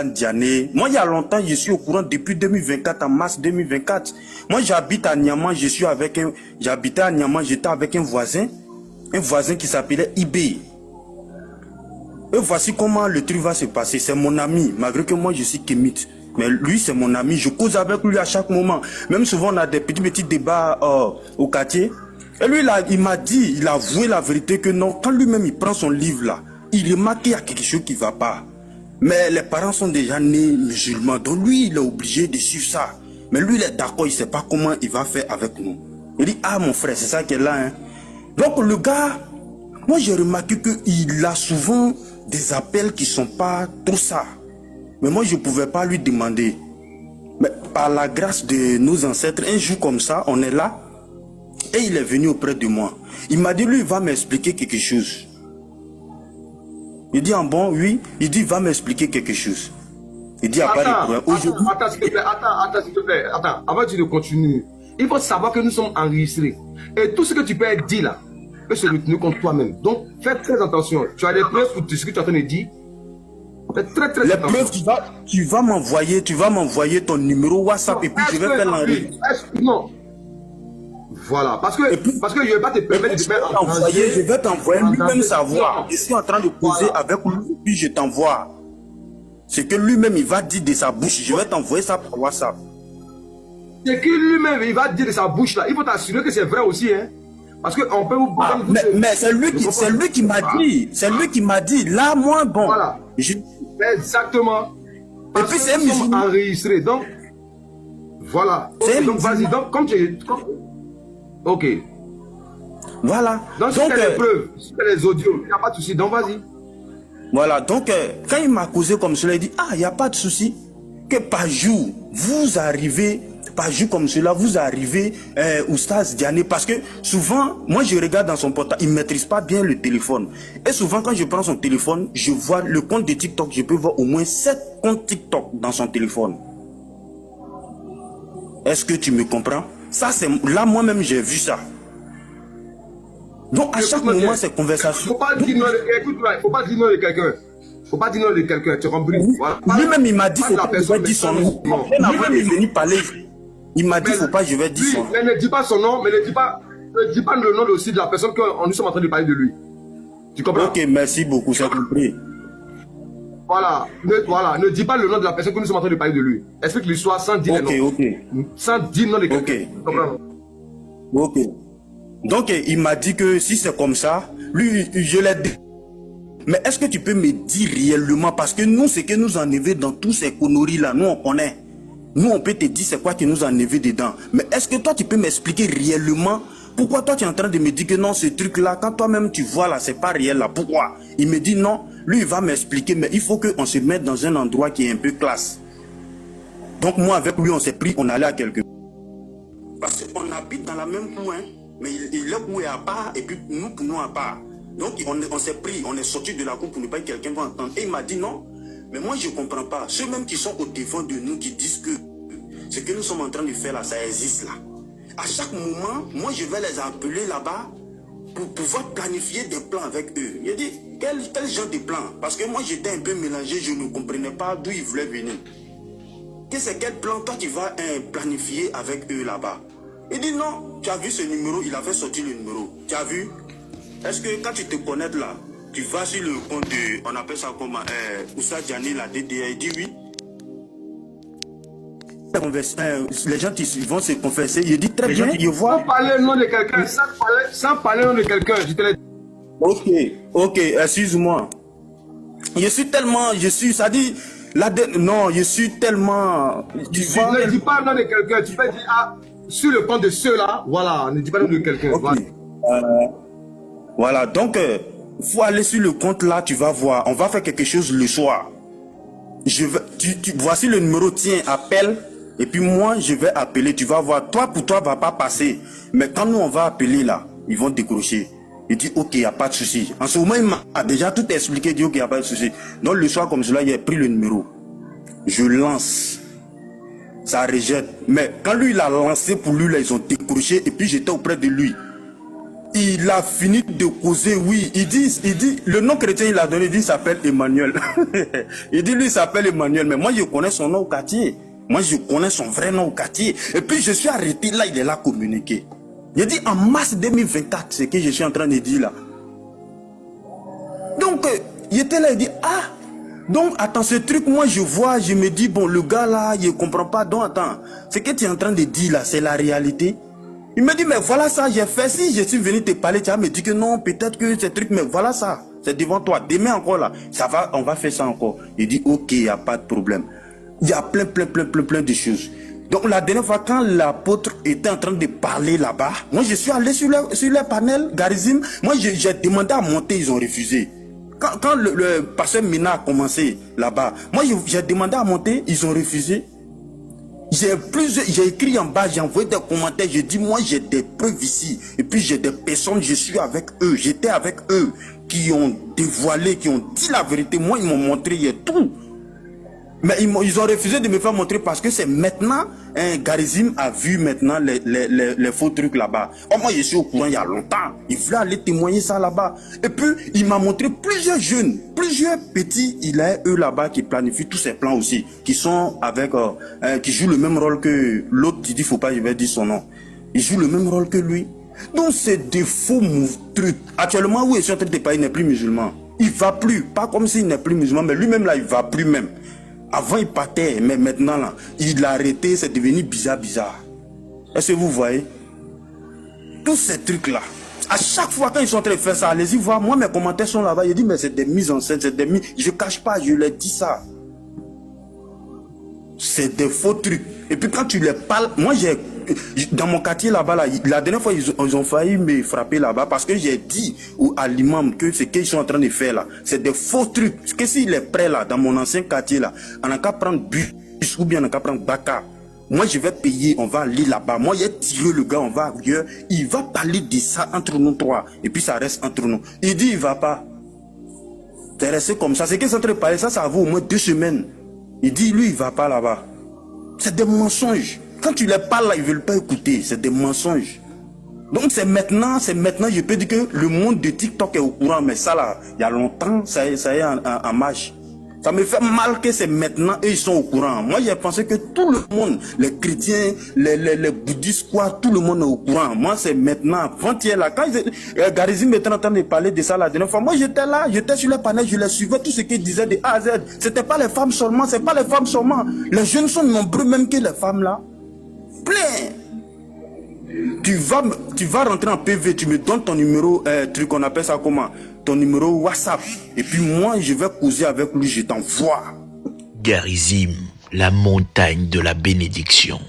Ousane Diané. Moi, il y a longtemps, je suis au courant depuis 2024, en mars 2024. Moi, j'habite à Niamey, j'habitais à Niamey, j'étais avec un voisin qui s'appelait Ibé. Et voici comment le truc va se passer. C'est mon ami, malgré que moi, je suis kémite. Mais lui, c'est mon ami. Je cause avec lui à chaque moment. Même souvent, on a des petits débats au quartier. Et lui, là, il m'a dit, il a avoué la vérité que non, quand lui-même, il prend son livre, là, il remarque qu'il y a quelque chose qui ne va pas. Mais les parents sont déjà nés musulmans. Donc lui, il est obligé de suivre ça. Mais lui, il est d'accord, il ne sait pas comment il va faire avec nous. Il dit, ah, mon frère, c'est ça qui est là. Hein. Donc le gars, moi, j'ai remarqué qu'il a souvent des appels qui ne sont pas tout ça. Mais moi, je ne pouvais pas lui demander. Mais par la grâce de nos ancêtres, un jour comme ça, on est là. Et il est venu auprès de moi. Il m'a dit, lui, il va m'expliquer quelque chose. Il dit, en bon, oui. Il dit, il va m'expliquer quelque chose. Il dit, il n'y a pas de problème. Attends, s'il te plaît, s'il te plaît. Attends, avant que tu continues, il faut savoir que nous sommes enregistrés. Et tout ce que tu peux dire là, peut se retenir contre toi-même. Donc, fais très attention. Tu as des preuves pour ce que tu es en train de dire. Fais très les attention. preuves, tu vas m'envoyer ton numéro WhatsApp et puis je vais faire l'enregistrement. Non. Voilà, parce que je ne vais pas te permettre de te mettre en danger. Je vais t'envoyer lui-même savoir. Je suis en train de poser avec lui, puis je t'envoie. C'est que lui-même, il va dire de sa bouche. Je vais t'envoyer ça par WhatsApp. C'est que lui-même, il va dire de sa bouche là. Il faut t'assurer que c'est vrai aussi, hein. Parce qu'on peut vous... mais c'est lui qui m'a dit. C'est lui qui m'a dit. Là, moi, bon. Voilà. Exactement. Et puis c'est enregistré. Donc, voilà. Okay, donc, vas-y. Donc, comme tu... Ok. Voilà. Donc, si tu as les preuves, si tu as les audios, il n'y a pas de souci. Donc, vas-y. Voilà. Donc, quand il m'a causé comme cela, il dit, ah, il n'y a pas de souci. Que par jour, vous arrivez... Par jour comme cela, vous arrivez Oustaz Diané, parce que souvent, moi je regarde dans son portable, il ne maîtrise pas bien le téléphone. Et souvent quand je prends son téléphone, je vois le compte de TikTok, je peux voir au moins 7 comptes TikTok dans son téléphone. Est-ce que tu me comprends? Ça c'est là moi-même j'ai vu ça. Donc à chaque moment ces conversations... Faut pas dire non, écoute-moi, faut pas dire non de quelqu'un. Faut pas dire non de quelqu'un, tu as compris? Voilà. Lui-même il m'a dit faut pas que je dise son nom. Lui-même il est venu parler. Il m'a dit, faut pas, je vais dire son nom. Mais ne dis pas son nom, mais ne dis pas le nom aussi de la personne que nous sommes en train de parler de lui. Tu comprends? Ok, merci beaucoup, j'ai compris. Voilà, ne dis pas le nom de la personne que nous sommes en train de parler de lui. Explique l'histoire sans dire le nom. Ok. Sans dire le nom de quelqu'un. Ok. Donc, il m'a dit que si c'est comme ça, lui, je l'ai dit. Mais est-ce que tu peux me dire réellement, parce que nous, ce que nous enlevons dans tous ces conneries-là, nous, on connaît. Nous, on peut te dire c'est quoi qui nous a enlevé dedans. Mais est-ce que toi, tu peux m'expliquer réellement pourquoi toi, tu es en train de me dire que non, ce truc-là, quand toi-même tu vois là, c'est pas réel là. Pourquoi? Il me dit non, lui, il va m'expliquer, mais il faut qu'on se mette dans un endroit qui est un peu classe. Donc moi, avec lui, on s'est pris, on allait à quelque part. Parce qu'on habite dans la même coin, mais il est cour à part, et puis nous, pour nous à part. Donc on s'est pris, on est sorti de la cour pour ne pas que quelqu'un va entendre. Et il m'a dit non. Mais moi, je ne comprends pas. Ceux même qui sont au devant de nous, qui disent que ce que nous sommes en train de faire là, ça existe là. À chaque moment, moi, je vais les appeler là-bas pour pouvoir planifier des plans avec eux. Il a dit, quel genre de plan? Parce que moi, j'étais un peu mélangé, je ne comprenais pas d'où ils voulaient venir. C'est quel plan toi tu vas planifier avec eux là-bas? Il dit non, tu as vu ce numéro, il a fait sortir le numéro. Tu as vu? Est-ce que quand tu te connectes là, tu vas sur le compte de, on appelle ça comment, Oustaz Diané, la DDA, il dit oui. Les gens ils vont se confesser, il dit très bien, il voit. Sans parler le nom de quelqu'un, sans parler le nom de quelqu'un, je te l'ai dit. Ok, excuse-moi. Ça dit, non, je suis tellement... Tu ne dis pas le nom de quelqu'un, tu peux dire, ah, sur le compte de ceux-là, voilà, ne dis pas le nom de quelqu'un. Okay. Voilà, donc... faut aller sur le compte là, tu vas voir. On va faire quelque chose le soir. Voici le numéro, tiens, appelle. Et puis moi, je vais appeler. Tu vas voir. Toi, pour toi, va pas passer. Mais quand nous, on va appeler là, ils vont décrocher. Il dit, ok, il n'y a pas de souci. En ce moment, il m'a déjà tout expliqué. Il dit, ok, il n'y a pas de souci. Donc le soir, comme cela, il a pris le numéro. Je lance. Ça rejette. Mais quand lui, il a lancé pour lui, là, ils ont décroché. Et puis j'étais auprès de lui. Il a fini de causer, oui. Il dit, le nom chrétien, il a donné, il dit, il s'appelle Emmanuel. Il dit, lui, il s'appelle Emmanuel, mais moi, je connais son nom au quartier. Moi, je connais son vrai nom au quartier. Et puis, je suis arrêté là, il est là communiqué. Il dit, en mars 2024, c'est ce que je suis en train de dire là. Donc, il était là, il dit, ah, donc, attends, ce truc, moi, je vois, je me dis, bon, le gars là, il ne comprend pas. Donc, attends, ce que tu es en train de dire là, c'est la réalité. Il me dit, mais voilà ça, j'ai fait. Si je suis venu te parler, tu vas me dire que non, peut-être que ce truc, mais voilà ça. C'est devant toi. Demain encore là, ça va, on va faire ça encore. Il dit, ok, il n'y a pas de problème. Il y a plein de choses. Donc la dernière fois, quand l'apôtre était en train de parler là-bas, moi je suis allé sur les panels, Garizim. Moi j'ai demandé à monter, ils ont refusé. Quand le pasteur Mina a commencé là-bas, moi j'ai demandé à monter, ils ont refusé. J'ai écrit en bas, j'ai envoyé des commentaires, j'ai dit moi j'ai des preuves ici. Et puis j'ai des personnes, je suis avec eux, j'étais avec eux, qui ont dévoilé, qui ont dit la vérité. Moi ils m'ont montré, il y a tout. Mais ils ont refusé de me faire montrer parce que c'est maintenant, Garizim a vu maintenant les faux trucs là-bas. Oh, moi je suis au courant il y a longtemps, il voulait aller témoigner ça là-bas. Et puis il m'a montré plusieurs jeunes, plusieurs petits, il a eux là-bas qui planifient tous ces plans aussi, qui sont avec, qui jouent le même rôle que l'autre, qui dit faut pas, je vais dire son nom. Ils jouent le même rôle que lui. Donc c'est des faux trucs. Actuellement, où il est en train de parler, il n'est plus musulman. Il va plus, pas comme s'il n'est plus musulman, mais lui-même là, il va plus même. Avant il partait, mais maintenant là, il a arrêté, c'est devenu bizarre. Est-ce que vous voyez? Tous ces trucs là, à chaque fois quand ils sont en train de faire ça, allez-y voir, moi mes commentaires sont là-bas, je dis mais c'est des mises en scène, c'est des mises, je cache pas, je leur dis ça. C'est des faux trucs. Et puis quand tu les parles, moi j'ai, dans mon quartier là-bas, là, la dernière fois ils ont failli me frapper là-bas parce que j'ai dit à l'imam que ce qu'ils sont en train de faire là, c'est des faux trucs. Que s'il est prêt là, dans mon ancien quartier là, on n'a qu'à prendre bus ou bien on n'a qu'à prendre Baka. Moi je vais payer, on va aller là-bas. Moi j'ai tiré le gars, on va ailleurs. Il va parler de ça entre nous trois. Et puis ça reste entre nous. Il dit il va pas. C'est resté comme ça. C'est qu'ils sont en train de parler, ça vaut au moins 2 semaines. Il dit lui il va pas là-bas. C'est des mensonges. Quand tu les parles là, ils ne veulent pas écouter. C'est des mensonges. Donc c'est maintenant, je peux dire que le monde de TikTok est au courant. Mais ça là, il y a longtemps, ça est en marche. Ça me fait mal que c'est maintenant, eux ils sont au courant. Moi j'ai pensé que tout le monde, les chrétiens, les bouddhistes, quoi, tout le monde est au courant. Moi c'est maintenant, avant-hier là, quand Garizim était en train de parler de ça la dernière fois, moi j'étais là, j'étais sur les panels, je les suivais, tout ce qu'ils disaient de A à Z. C'était pas les femmes seulement, c'est pas les femmes seulement. Les jeunes sont nombreux même que les femmes là. Plein. Tu vas rentrer en PV, tu me donnes ton numéro, truc, on appelle ça comment? Ton numéro WhatsApp. Et puis moi, je vais causer avec lui, je t'envoie. Garizim, la montagne de la bénédiction.